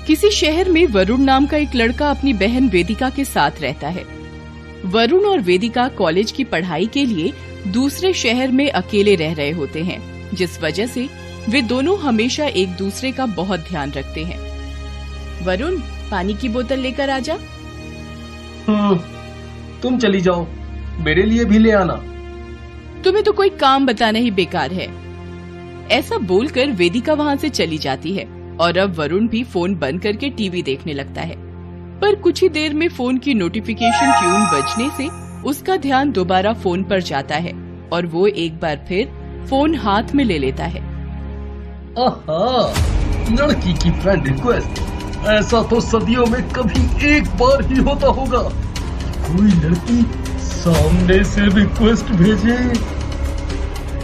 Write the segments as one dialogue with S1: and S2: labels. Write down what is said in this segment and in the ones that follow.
S1: किसी शहर में वरुण नाम का एक लड़का अपनी बहन वेदिका के साथ रहता है। वरुण और वेदिका कॉलेज की पढ़ाई के लिए दूसरे शहर में अकेले रह रहे होते हैं, जिस वजह से वे दोनों हमेशा एक दूसरे का बहुत ध्यान रखते हैं। वरुण, पानी की बोतल लेकर आजा।
S2: तुम चली जाओ, मेरे लिए भी ले आना।
S1: तुम्हें तो कोई काम बताना ही बेकार है। ऐसा बोलकर वेदिका वहाँ से चली जाती है और अब वरुण भी फोन बंद करके टीवी देखने लगता है। पर कुछ ही देर में फोन की नोटिफिकेशन ट्यून बजने से उसका ध्यान दोबारा फोन पर जाता है और वो एक बार फिर फोन हाथ में ले लेता है।
S2: आहा, लड़की की फ्रेंड रिक्वेस्ट, ऐसा तो सदियों में कभी एक बार ही होता होगा। कोई लड़की सामने से रिक्वेस्ट भेजे,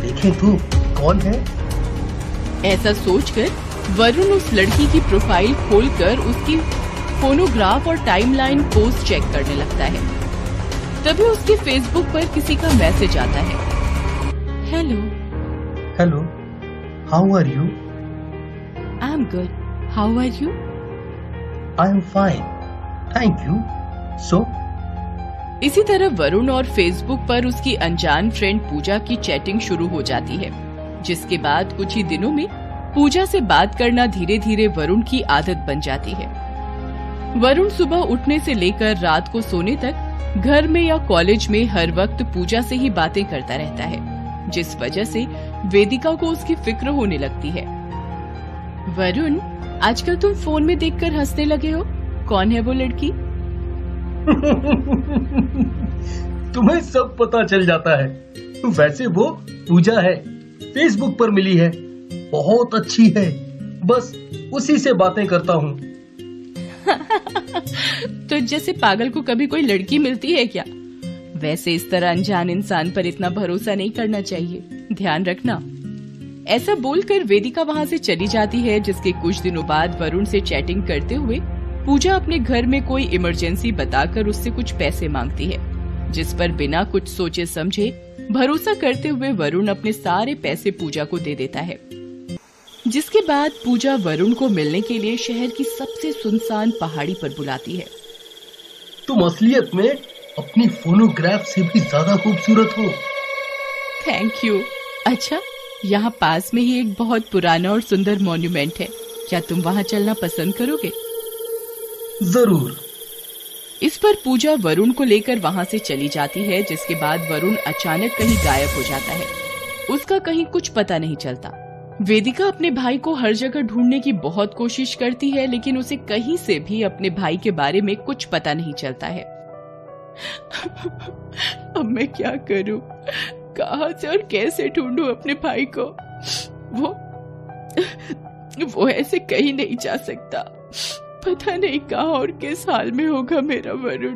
S2: देखें तो कौन है।
S1: ऐसा सोचकर वरुण उस लड़की की प्रोफाइल खोलकर उसकी फोनोग्राफ और टाइमलाइन पोस्ट चेक करने लगता है। तभी उसके फेसबुक पर किसी का मैसेज आता है।
S2: Hello, how are you?
S1: I am good, how are you?
S2: I am fine, thank you. So
S1: इसी तरह वरुण और फेसबुक पर उसकी अनजान फ्रेंड पूजा की चैटिंग शुरू हो जाती है, जिसके बाद कुछ ही दिनों में पूजा से बात करना धीरे धीरे वरुण की आदत बन जाती है। वरुण सुबह उठने से लेकर रात को सोने तक घर में या कॉलेज में हर वक्त पूजा से ही बातें करता रहता है, जिस वजह से वेदिका को उसकी फिक्र होने लगती है। वरुण, आजकल तुम फोन में देखकर हंसने लगे हो, कौन है वो लड़की?
S2: तुम्हें सब पता चल जाता है। वैसे वो पूजा है, फेसबुक पर मिली है, बहुत अच्छी है, बस उसी से बातें करता हूँ।
S1: तो जैसे पागल को कभी कोई लड़की मिलती है क्या? वैसे इस तरह अनजान इंसान पर इतना भरोसा नहीं करना चाहिए, ध्यान रखना। ऐसा बोलकर वेदिका वहाँ से चली जाती है, जिसके कुछ दिनों बाद वरुण से चैटिंग करते हुए पूजा अपने घर में कोई इमरजेंसी बताकर उससे कुछ पैसे मांगती है, जिस पर बिना कुछ सोचे समझे भरोसा करते हुए वरुण अपने सारे पैसे पूजा को दे देता है। जिसके बाद पूजा वरुण को मिलने के लिए शहर की सबसे सुनसान पहाड़ी पर बुलाती है।
S2: तुम असलियत में अपनी फोनोग्राफ से भी ज्यादा खूबसूरत हो।
S1: Thank you. अच्छा, यहाँ पास में ही एक बहुत पुराना और सुंदर मॉन्यूमेंट है, क्या तुम वहाँ चलना पसंद करोगे?
S2: जरूर।
S1: इस पर पूजा वरुण को लेकर वहाँ से चली जाती है, जिसके बाद वरुण अचानक कहीं गायब हो जाता है। उसका कहीं कुछ पता नहीं चलता। वेदिका अपने भाई को हर जगह ढूंढने की बहुत कोशिश करती है, लेकिन उसे कहीं से भी अपने भाई के बारे में कुछ पता नहीं चलता है। अब मैं क्या करूं? कहां से और कैसे ढूंढूं अपने भाई को? वो ऐसे कहीं नहीं जा सकता। पता नहीं कहां और किस हाल में होगा मेरा वरुण।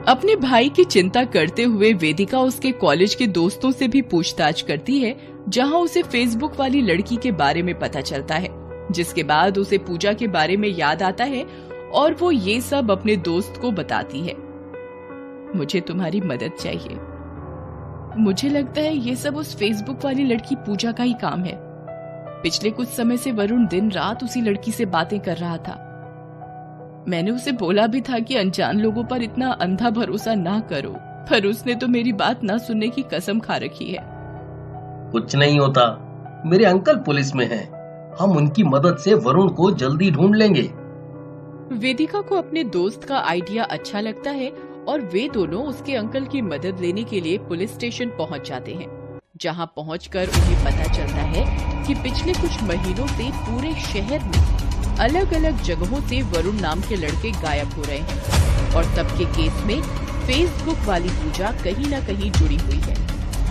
S1: अपने भाई की चिंता करते हुए वेदिका उसके कॉलेज के दोस्तों से भी पूछताछ करती है, जहां उसे फेसबुक वाली लड़की के बारे में पता चलता है, जिसके बाद उसे पूजा के बारे में याद आता है और वो ये सब अपने दोस्त को बताती है। मुझे तुम्हारी मदद चाहिए। मुझे लगता है ये सब उस फेसबुक वाली लड़की पूजा का ही काम है। पिछले कुछ समय से वरुण दिन रात उसी लड़की से बातें कर रहा था। मैंने उसे बोला भी था कि अनजान लोगों पर इतना अंधा भरोसा ना करो, पर उसने तो मेरी बात ना सुनने की कसम खा रखी है।
S2: कुछ नहीं होता, मेरे अंकल पुलिस में हैं, हम उनकी मदद से वरुण को जल्दी ढूंढ लेंगे।
S1: वेदिका को अपने दोस्त का आइडिया अच्छा लगता है और वे दोनों उसके अंकल की मदद लेने के लिए पुलिस स्टेशन पहुंच जाते हैं, जहां पहुंचकर उन्हें पता चलता है कि पिछले कुछ महीनों से पूरे शहर में अलग अलग जगहों से वरुण नाम के लड़के गायब हो रहे हैं और तब के केस में फेसबुक वाली पूजा कहीं न कहीं जुड़ी हुई है,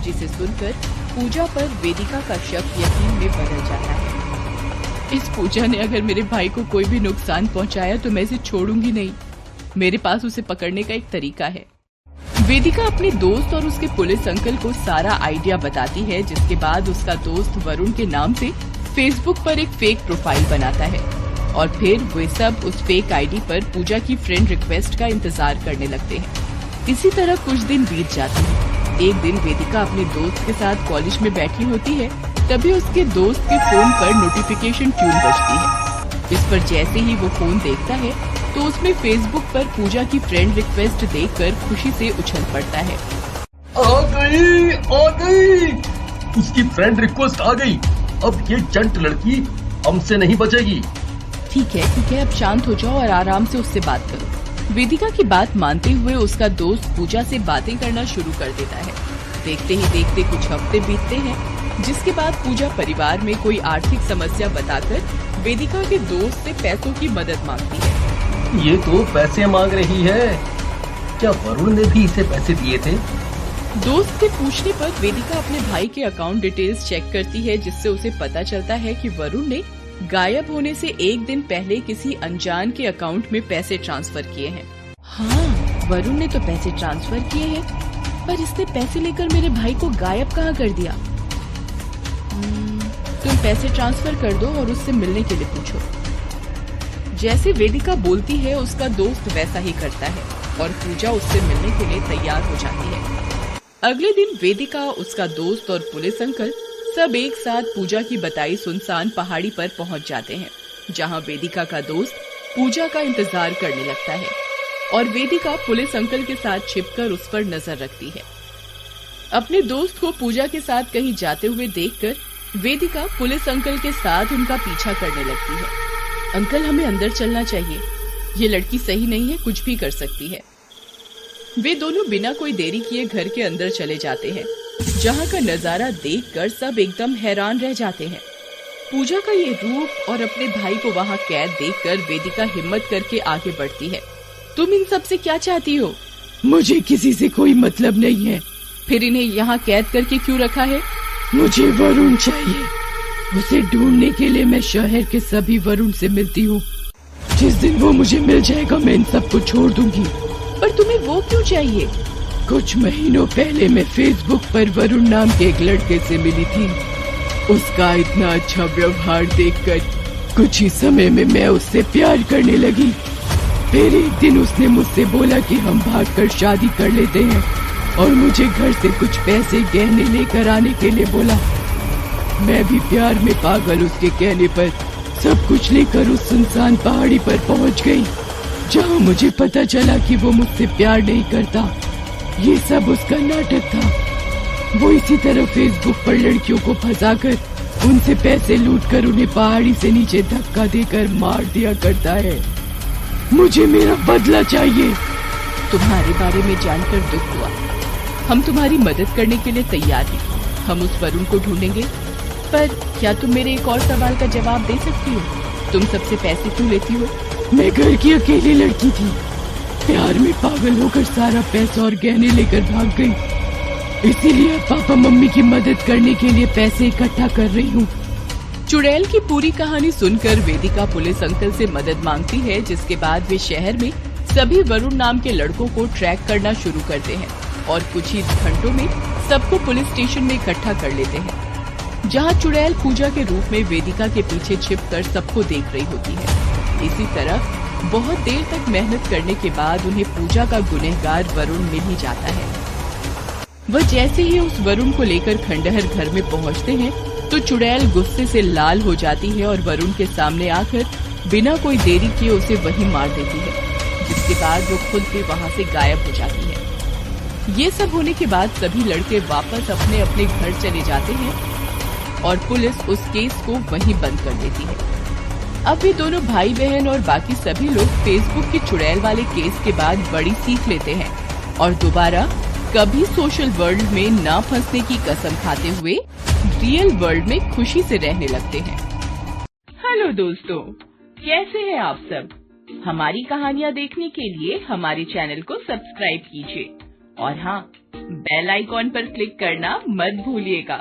S1: जिसे सुनकर पूजा पर वेदिका का शक यकीन में बदल जाता है। इस पूजा ने अगर मेरे भाई को कोई भी नुकसान पहुंचाया तो मैं इसे छोड़ूंगी नहीं। मेरे पास उसे पकड़ने का एक तरीका है। वेदिका अपने दोस्त और उसके पुलिस अंकल को सारा आइडिया बताती है, जिसके बाद उसका दोस्त वरुण के नाम से फेसबुक पर एक फेक प्रोफाइल बनाता है और फिर वे सब उस फेक आईडी पर पूजा की फ्रेंड रिक्वेस्ट का इंतजार करने लगते हैं। इसी तरह कुछ दिन बीत जाते हैं। एक दिन वेदिका अपने दोस्त के साथ कॉलेज में बैठी होती है, तभी उसके दोस्त के फोन पर नोटिफिकेशन ट्यून बजती है। इस पर जैसे ही वो फोन देखता है तो उसमें फेसबुक पर पूजा की फ्रेंड रिक्वेस्ट देखकर खुशी से उछल पड़ता है।
S2: आ गई, उसकी फ्रेंड रिक्वेस्ट आ गई। अब ये चंट लड़की हमसे नहीं बचेगी।
S1: ठीक है, अब शांत हो जाओ और आराम से उससे बात करो। वेदिका की बात मानते हुए उसका दोस्त पूजा से बातें करना शुरू कर देता है। देखते ही देखते कुछ हफ्ते बीतते हैं, जिसके बाद पूजा परिवार में कोई आर्थिक समस्या बताकर वेदिका के दोस्त से पैसों की मदद मांगती है।
S2: ये तो पैसे मांग रही है, क्या वरुण ने भी इसे पैसे दिए थे?
S1: दोस्त के पूछने पर वेदिका अपने भाई के अकाउंट डिटेल्स चेक करती है, जिससे उसे पता चलता है कि वरुण ने गायब होने से एक दिन पहले किसी अनजान के अकाउंट में पैसे ट्रांसफर किए हैं। हाँ, वरुण ने तो पैसे ट्रांसफर किए हैं, पर इसने पैसे लेकर मेरे भाई को गायब कहाँ कर दिया? तुम पैसे ट्रांसफर कर दो और उससे मिलने के लिए पूछो। जैसे वेदिका बोलती है उसका दोस्त वैसा ही करता है और पूजा उससे मिलने के लिए तैयार हो जाती है। अगले दिन वेदिका, उसका दोस्त और पुलिस अंकल सब एक साथ पूजा की बताई सुनसान पहाड़ी पर पहुंच जाते हैं, जहां वेदिका का दोस्त पूजा का इंतजार करने लगता है और वेदिका पुलिस अंकल के साथ छिपकर उस पर नजर रखती है। अपने दोस्त को पूजा के साथ कहीं जाते हुए देखकर वेदिका पुलिस अंकल के साथ उनका पीछा करने लगती है। अंकल, हमें अंदर चलना चाहिए, ये लड़की सही नहीं है, कुछ भी कर सकती है। वे दोनों बिना कोई देरी किए घर के अंदर चले जाते हैं, जहां का नजारा देखकर सब एकदम हैरान रह जाते हैं। पूजा का ये रूप और अपने भाई को वहां कैद देखकर वेदिका हिम्मत करके आगे बढ़ती है। तुम इन सब से क्या चाहती हो? मुझे किसी से कोई मतलब नहीं है। फिर इन्हें यहाँ कैद करके क्यों रखा है? मुझे वरुण चाहिए, उसे ढूंढने के लिए मैं शहर के सभी वरुण से मिलती हूँ। जिस दिन वो मुझे मिल जाएगा मैं इन सबको छोड़ दूंगी। पर तुम्हें वो क्यों चाहिए? कुछ महीनों पहले मैं फेसबुक पर वरुण नाम के एक लड़के से मिली थी। उसका इतना अच्छा व्यवहार देखकर कुछ ही समय में मैं उससे प्यार करने लगी। फिर एक दिन उसने मुझसे बोला कि हम भागकर शादी कर लेते हैं और मुझे घर से कुछ पैसे गहने लेकर आने के लिए बोला। मैं भी प्यार में पागल उसके कहने पर सब कुछ लेकर उस सुनसान पहाड़ी पर पहुंच गई, जहां मुझे पता चला कि वो मुझसे प्यार नहीं करता। ये सब उसका नाटक था। वो इसी तरह फेसबुक पर लड़कियों को फंसाकर उनसे पैसे लूटकर उन्हें पहाड़ी से नीचे धक्का देकर मार दिया करता है। मुझे मेरा बदला चाहिए। तुम्हारे बारे में जानकर दुख हुआ। हम तुम्हारी मदद करने के लिए तैयार हैं। हम उस वरुण को ढूंढेंगे। पर क्या तुम मेरे एक और सवाल का जवाब दे सकती हो? तुम सबसे पैसे क्यों लेती हो? मैं घर की अकेली लड़की थी, प्यार में पागल होकर सारा पैसा और गहने लेकर भाग गई। इसीलिए पापा मम्मी की मदद करने के लिए पैसे इकट्ठा कर रही हूँ। चुड़ैल की पूरी कहानी सुनकर वेदिका पुलिस अंकल से मदद मांगती है, जिसके बाद वे शहर में सभी वरुण नाम के लड़कों को ट्रैक करना शुरू करते हैं और कुछ ही घंटों में सबको पुलिस स्टेशन में इकट्ठा कर लेते हैं, जहां चुड़ैल पूजा के रूप में वेदिका के पीछे छिपकर सबको देख रही होती है। इसी तरह बहुत देर तक मेहनत करने के बाद उन्हें पूजा का गुनहगार वरुण मिल ही जाता है। वह जैसे ही उस वरुण को लेकर खंडहर घर में पहुंचते हैं तो चुड़ैल गुस्से से लाल हो जाती है और वरुण के सामने आकर बिना कोई देरी किए उसे वहीं मार देती है, जिसके बाद वो खुद भी वहां से गायब हो जाती है। ये सब होने के बाद सभी लड़के वापस अपने अपने घर चले जाते हैं और पुलिस उस केस को वहीं बंद कर देती है। अब ये दोनों भाई बहन और बाकी सभी लोग फेसबुक के चुड़ैल वाले केस के बाद बड़ी सीख लेते हैं और दोबारा कभी सोशल वर्ल्ड में ना फंसने की कसम खाते हुए रियल वर्ल्ड में खुशी से रहने लगते हैं। हेलो दोस्तों, कैसे हैं आप सब? हमारी कहानियाँ देखने के लिए हमारे चैनल को सब्सक्राइब कीजिए और हाँ, बेल आइकॉन पर क्लिक करना मत भूलिएगा।